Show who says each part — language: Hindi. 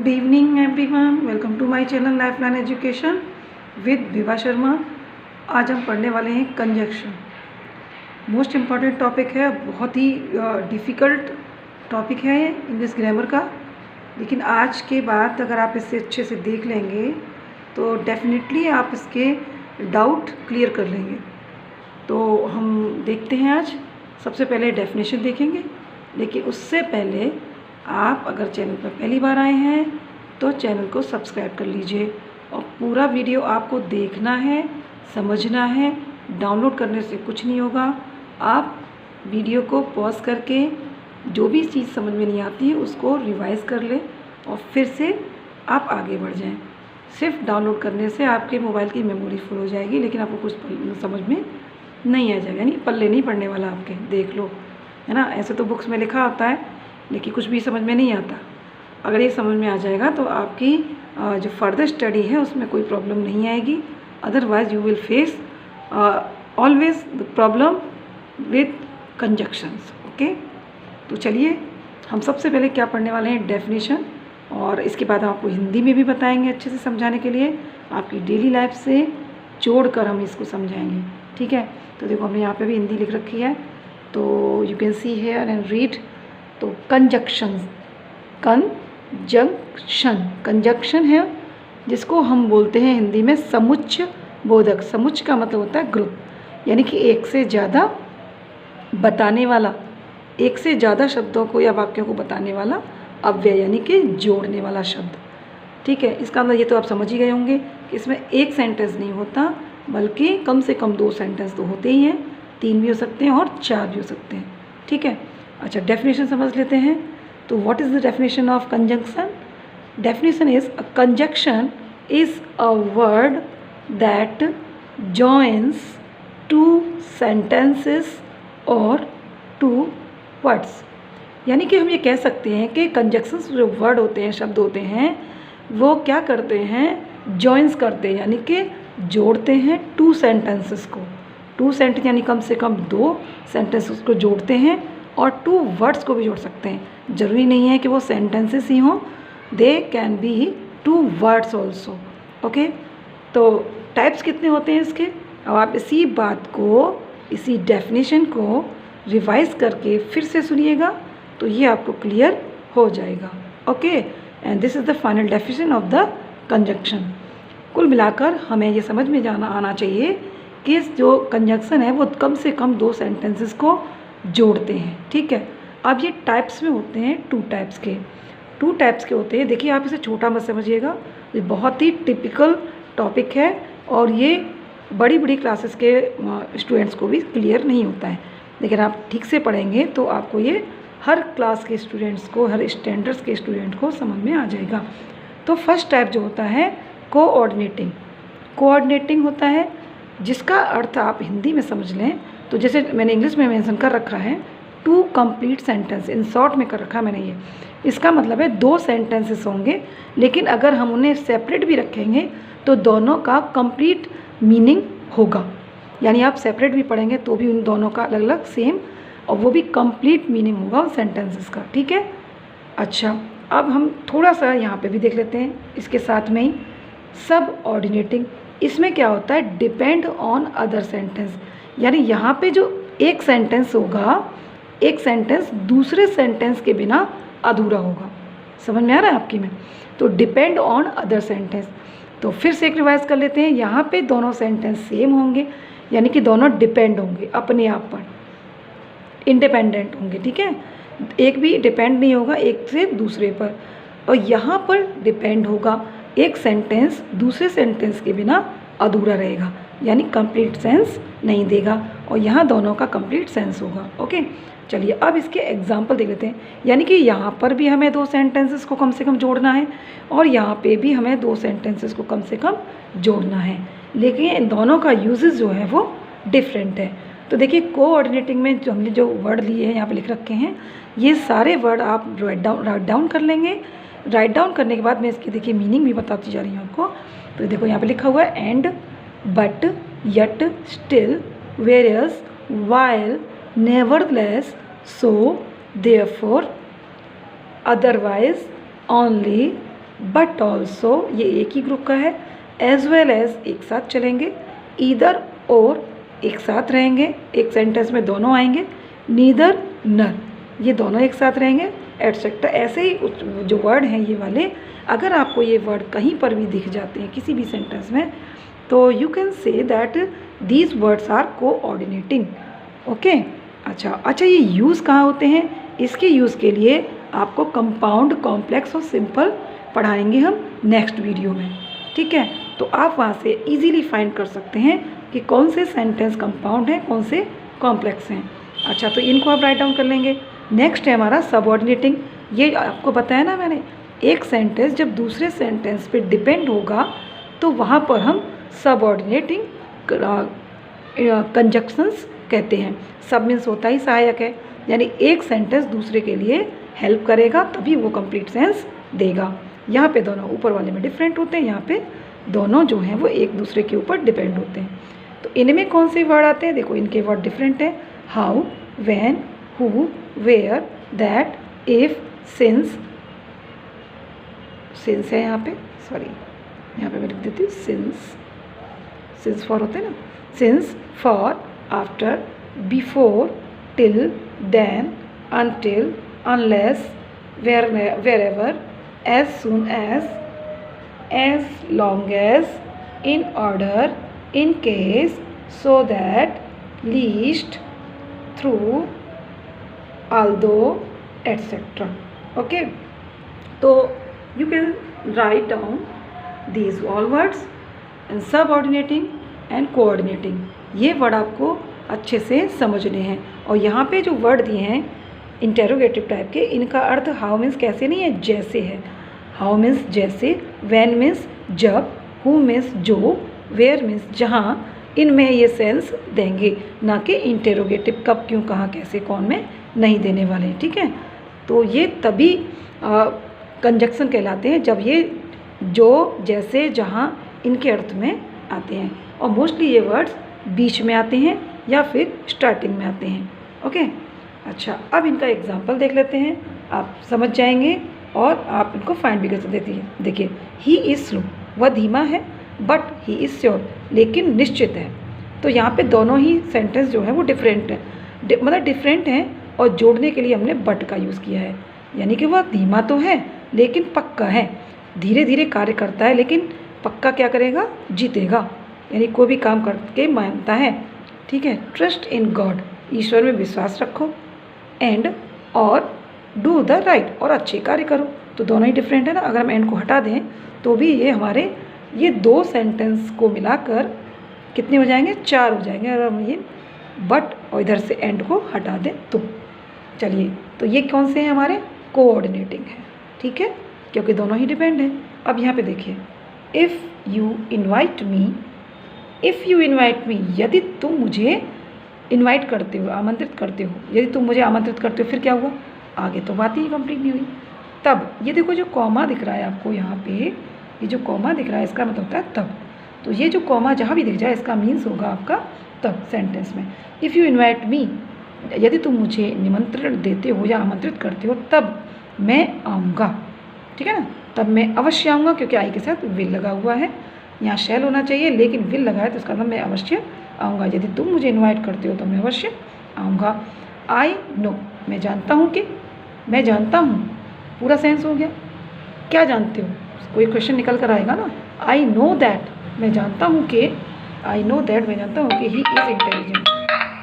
Speaker 1: Good evening everyone, welcome to my channel life line education with Vibha Sharma. आज हम पढ़ने वाले हैं कंजक्शन। मोस्ट इम्पॉर्टेंट टॉपिक है, बहुत ही डिफ़िकल्ट टॉपिक है इंग्लिश ग्रामर का। लेकिन आज के बाद अगर आप इसे अच्छे से देख लेंगे तो डेफिनेटली आप इसके डाउट क्लियर कर लेंगे। तो हम देखते हैं आज सबसे पहले डेफिनेशन देखेंगे, लेकिन उससे पहले आप अगर चैनल पर पहली बार आए हैं तो चैनल को सब्सक्राइब कर लीजिए और पूरा वीडियो आपको देखना है, समझना है। डाउनलोड करने से कुछ नहीं होगा। आप वीडियो को पॉज करके जो भी चीज़ समझ में नहीं आती है उसको रिवाइज कर लें और फिर से आप आगे बढ़ जाएं। सिर्फ डाउनलोड करने से आपके मोबाइल की मेमोरी फुल हो जाएगी, लेकिन आपको कुछ समझ में नहीं आ जाएगा, यानी पल्ले नहीं पड़ने वाला आपके। देख लो, है ना। ऐसे तो बुक्स में लिखा होता है लेकिन कुछ भी समझ में नहीं आता। अगर ये समझ में आ जाएगा तो आपकी जो फर्दर स्टडी है उसमें कोई प्रॉब्लम नहीं आएगी। Otherwise you will face always the problem with conjunctions. Okay, तो चलिए हम सबसे पहले क्या पढ़ने वाले हैं, डेफिनेशन। और इसके बाद हम आपको हिंदी में भी बताएंगे अच्छे से समझाने के लिए, आपकी डेली लाइफ से जोड़कर हम इसको समझाएंगे। ठीक है, तो देखो हमने यहाँ पे भी हिंदी लिख रखी है, तो you can see here and read. तो कंजक्शन, कंजक्शन है जिसको हम बोलते हैं हिंदी में समुच्चय बोधक। समुच्चय का मतलब होता है ग्रुप, यानी कि एक से ज़्यादा बताने वाला, एक से ज़्यादा शब्दों को या वाक्यों को बताने वाला अव्यय, यानी कि जोड़ने वाला शब्द। ठीक है, इसका मतलब ये तो आप समझ ही गए होंगे कि इसमें एक सेंटेंस नहीं होता, बल्कि कम से कम 2 सेंटेंस तो होते ही हैं, 3 भी हो सकते हैं और 4 भी हो सकते हैं। ठीक है, अच्छा डेफिनेशन समझ लेते हैं। तो what is the definition of conjunction? Definition is a conjunction is a word that joins 2 sentences और 2 वर्ड्स। यानी कि हम ये कह सकते हैं कि कंजंक्शंस जो वर्ड होते हैं, शब्द होते हैं, वो क्या करते हैं, जॉइंस करते हैं, यानी कि जोड़ते हैं 2 सेंटेंसेस को। 2 सेंटेंस यानी कम से कम 2 सेंटेंसेस को जोड़ते हैं और 2 वर्ड्स को भी जोड़ सकते हैं। ज़रूरी नहीं है कि वो सेंटेंसेस ही हों, they can be 2 words also. Okay, तो टाइप्स कितने होते हैं इसके, अब आप इसी बात को, इसी डेफिनेशन को रिवाइज करके फिर से सुनिएगा तो ये आपको क्लियर हो जाएगा। Okay, and this is the final definition of the conjunction. कुल मिलाकर हमें ये समझ में आना चाहिए कि जो कंजंक्शन है वो कम से कम 2 सेंटेंसेस को जोड़ते हैं। ठीक है, अब ये टाइप्स में होते हैं, 2 टाइप्स के। 2 टाइप्स के होते हैं। देखिए, आप इसे छोटा मत समझिएगा, ये बहुत ही टिपिकल टॉपिक है और ये बड़ी बड़ी क्लासेस के स्टूडेंट्स को भी क्लियर नहीं होता है, लेकिन आप ठीक से पढ़ेंगे तो आपको ये हर क्लास के स्टूडेंट्स को, हर स्टैंडर्ड्स के स्टूडेंट को समझ में आ जाएगा। तो फर्स्ट टाइप जो होता है कोऑर्डिनेटिंग। कोऑर्डिनेटिंग होता है जिसका अर्थ आप हिंदी में समझ लें तो जैसे मैंने इंग्लिश में मेंशन कर रखा है 2 कंप्लीट सेंटेंस, इन शॉर्ट में कर रखा मैंने ये। इसका मतलब है 2 सेंटेंसेस होंगे, लेकिन अगर हम उन्हें सेपरेट भी रखेंगे तो दोनों का कंप्लीट मीनिंग होगा। यानी आप सेपरेट भी पढ़ेंगे तो भी उन दोनों का अलग अलग सेम, और वो भी कंप्लीट मीनिंग होगा उन सेंटेंसेस का। ठीक है, अच्छा अब हम थोड़ा सा यहाँ पे भी देख लेते हैं इसके साथ में ही सब ऑर्डिनेटिंग। इसमें क्या होता है, डिपेंड ऑन अदर सेंटेंस, यानी यहाँ पे जो एक सेंटेंस होगा, एक सेंटेंस दूसरे सेंटेंस के बिना अधूरा होगा। समझ में आ रहा है आपकी में? तो डिपेंड ऑन अदर सेंटेंस। तो फिर से एक रिवाइज कर लेते हैं। यहाँ पे दोनों सेंटेंस सेम होंगे, यानी कि दोनों डिपेंड होंगे अपने आप पर, इंडिपेंडेंट होंगे। ठीक है, एक भी डिपेंड नहीं होगा एक से दूसरे पर। और यहाँ पर डिपेंड होगा, एक सेंटेंस दूसरे सेंटेंस के बिना अधूरा रहेगा, यानी कंप्लीट सेंस नहीं देगा, और यहाँ दोनों का कंप्लीट सेंस होगा। ओके, चलिए अब इसके एग्जांपल देख लेते हैं। यानी कि यहाँ पर भी हमें 2 सेंटेंसेस को कम से कम जोड़ना है और यहाँ पे भी हमें 2 सेंटेंसेस को कम से कम जोड़ना है, लेकिन इन दोनों का यूजेस जो है वो डिफरेंट है। तो देखिए, कोऑर्डिनेटिंग में जो हमने जो वर्ड लिए हैं यहाँ पे लिख रखे हैं, ये सारे वर्ड आप राइट डाउन कर लेंगे। राइट डाउन करने के बाद मैं इसकी देखिए मीनिंग भी बताती जा रही हूँ आपको। तो देखो यहाँ पे लिखा हुआ है and, but, yet, still, various, while, nevertheless, so, therefore, otherwise, only, but also ये एक ही ग्रुप का है, एज वेल एज एक साथ चलेंगे, ईदर और एक साथ रहेंगे, एक सेंटेंस में दोनों आएंगे, नीदर नर ये दोनों एक साथ रहेंगे, एटसेट्रा। ऐसे ही जो वर्ड हैं ये वाले, अगर आपको ये वर्ड कहीं पर भी दिख जाते हैं किसी भी सेंटेंस में, तो you can say that these words are coordinating. Okay, अच्छा ये यूज़ कहाँ होते हैं? इसके यूज़ के लिए आपको कंपाउंड, कॉम्प्लेक्स और सिंपल पढ़ाएंगे हम नेक्स्ट वीडियो में, ठीक है। तो आप वहाँ से इजीली फाइंड कर सकते हैं कि कौन से सेंटेंस कंपाउंड हैं, कौन से कॉम्प्लेक्स हैं। अच्छा, तो इनको आप राइट डाउन कर लेंगे। नेक्स्ट है हमारा सबऑर्डिनेटिंग। ये आपको बताया ना मैंने, एक सेंटेंस जब दूसरे सेंटेंस पे डिपेंड होगा तो वहाँ पर हम सबऑर्डिनेटिंग कंजक्शंस कहते हैं। सब मीन्स होता ही सहायक है, यानी एक सेंटेंस दूसरे के लिए हेल्प करेगा तभी वो कंप्लीट सेंस देगा। यहाँ पे दोनों ऊपर वाले में डिफरेंट होते हैं, यहाँ पे दोनों जो हैं वो एक दूसरे के ऊपर डिपेंड होते हैं। तो इनमें कौन से वर्ड आते हैं? देखो इनके वर्ड डिफरेंट हैं। How, when, who, where, that, if, since. Since है यहाँ पे, सॉरी यहाँ पे मैं लिख देती हूँ सिंस फॉर होते हैं ना, since, for, after, before, till, then, until, unless, wherever, as soon as long as, in order, in case, so that, least, through, although, etc. Okay, so you can write down these all words and subordinating and coordinating। ये वर्ड आपको अच्छे से समझने हैं। और यहाँ पे जो वर्ड दिए हैं इंटेरोगेटिव टाइप के, इनका अर्थ हाउ मीन्स कैसे नहीं है, जैसे है। हाउ मीन्स जैसे, व्हेन मीन्स जब, हु मीन्स जो, वेयर मीन्स जहाँ। इनमें ये सेंस देंगे, ना कि इंटेरोगेटिव कब, क्यों, कहाँ, कैसे, कौन में नहीं देने वाले, ठीक है। तो ये तभी कंजक्शन कहलाते हैं जब ये जो, जैसे, जहाँ इनके अर्थ में आते हैं। और मोस्टली ये वर्ड्स बीच में आते हैं या फिर स्टार्टिंग में आते हैं। ओके, अच्छा अब इनका एग्जाम्पल देख लेते हैं, आप समझ जाएंगे और आप इनको फाइंड भी कर सकते हैं। देखिए, ही इज़ स्लो, वह धीमा है, बट ही इज़ श्योर, लेकिन निश्चित है। तो यहाँ पे दोनों ही सेंटेंस जो है वो डिफरेंट है, मतलब डिफरेंट हैं, और जोड़ने के लिए हमने बट का यूज़ किया है। यानी कि वह धीमा तो है लेकिन पक्का है, धीरे धीरे कार्य करता है लेकिन पक्का क्या करेगा, जीतेगा, यानी कोई भी काम करके मानता है, ठीक है। ट्रस्ट इन गॉड, ईश्वर में विश्वास रखो, एंड और डू द राइट, और अच्छे कार्य करो। तो दोनों ही डिफरेंट है ना। अगर हम एंड को हटा दें तो भी ये हमारे ये दो सेंटेंस को मिलाकर कितने हो जाएंगे, 4 हो जाएंगे। अगर हम ये बट और इधर से एंड को हटा दें तो चलिए, तो ये कौन से हैं हमारे, कोऑर्डिनेटिंग है, ठीक है, क्योंकि दोनों ही डिपेंड हैं। अब यहाँ पे देखिए, इफ़ यू इन्वाइट मी, यदि तुम मुझे इनवाइट करते हो, आमंत्रित करते हो, यदि तुम मुझे आमंत्रित करते हो, फिर क्या हुआ, आगे तो बात ही कंप्लीट नहीं हुई। तब ये देखो जो कॉमा दिख रहा है आपको यहाँ पे, ये जो कॉमा दिख रहा है इसका मतलब होता है तब। तो ये जो कॉमा जहाँ भी दिख जाए इसका मीन्स होगा आपका तब सेंटेंस में। इफ़ यू इन्वाइट मी, यदि तुम मुझे निमंत्रण देते हो या आमंत्रित करते हो, तब मैं आऊँगा, ठीक है ना। तब मैं अवश्य आऊँगा, क्योंकि आई के साथ विल लगा हुआ है। यहाँ शैल होना चाहिए लेकिन विल लगा है तो इसका मतलब मैं अवश्य आऊँगा। यदि तुम मुझे इनवाइट करते हो तो मैं अवश्य आऊँगा। आई नो, मैं जानता हूँ कि, मैं जानता हूँ, पूरा सेंस हो गया। क्या जानते हो, कोई क्वेश्चन निकल कर आएगा ना। आई नो दैट, मैं जानता हूँ कि, आई नो दैट, मैं जानता हूँ कि ही इज़ इंटेलिजेंट,